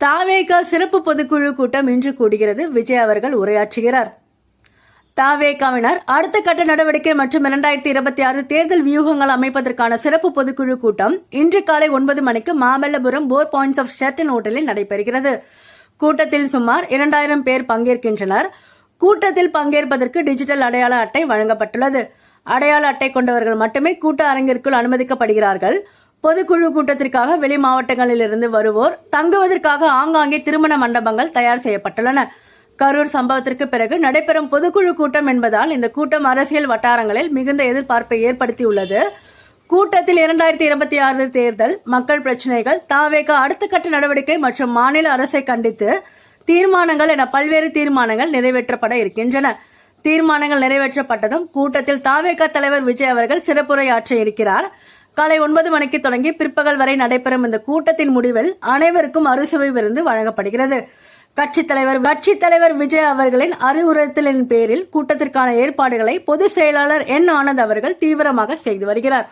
தாவேகா சிறப்பு பொதுக்குழு கூட்டம் இன்று கூடுகிறது. விஜய் அவர்கள் உரையாற்றுகிறார். தாவேகாவினர் அடுத்த கட்ட நடவடிக்கை மற்றும் 2026 தேர்தல் வியூகங்கள் அமைப்பதற்கான சிறப்பு பொதுக்குழு கூட்டம் இன்று காலை 9 மணிக்கு மாமல்லபுரம் போர் பாயிண்ட்ஸ் ஆஃப் ஷெரட்டன் ஹோட்டலில் நடைபெறுகிறது. கூட்டத்தில் சுமார் 2000 பேர் பங்கேற்கின்றனர். கூட்டத்தில் பங்கேற்பதற்கு டிஜிட்டல் அடையாள அட்டை வழங்கப்பட்டுள்ளது. அடையாள அட்டை கொண்டவர்கள் மட்டுமே கூட்ட அரங்கிற்குள் அனுமதிக்கப்படுகிறார்கள். பொதுக்குழு கூட்டத்திற்காக வெளி மாவட்டங்களிலிருந்து வருவோர் தங்குவதற்காக ஆங்காங்கே திருமண மண்டபங்கள் தயார் செய்யப்பட்டுள்ளன. கரூர் சம்பவத்திற்கு பிறகு நடைபெறும் பொதுக்குழு கூட்டம் என்பதால் இந்த கூட்டம் அரசியல் வட்டாரங்களில் மிகுந்த எதிர்பார்ப்பை ஏற்படுத்தியுள்ளது. கூட்டத்தில் 2026 தேர்தல், மக்கள் பிரச்சினைகள், தாவேகா அடுத்த கட்ட நடவடிக்கை மற்றும் மாநில அரசை கண்டித்து தீர்மானங்கள் என பல்வேறு தீர்மானங்கள் நிறைவேற்றப்பட இருக்கின்றன. தீர்மானங்கள் நிறைவேற்றப்பட்டதும் கூட்டத்தில் தாவேகா தலைவர் விஜய் அவர்கள் சிறப்புரையாற்ற இருக்கிறார். காலை 9 மணிக்கு தொடங்கி பிற்பகல் வரை நடைபெறும் இந்த கூட்டத்தின் முடிவில் அனைவருக்கும் அறுசுவை விருந்து வழங்கப்படுகிறது. கட்சித் தலைவர் விஜய் அவர்களின் அறிவுறுத்தலின் பேரில் கூட்டத்திற்கான ஏற்பாடுகளை பொதுச் செயலாளர் என் ஆனந்த் அவர்கள் தீவிரமாக செய்து வருகிறார்.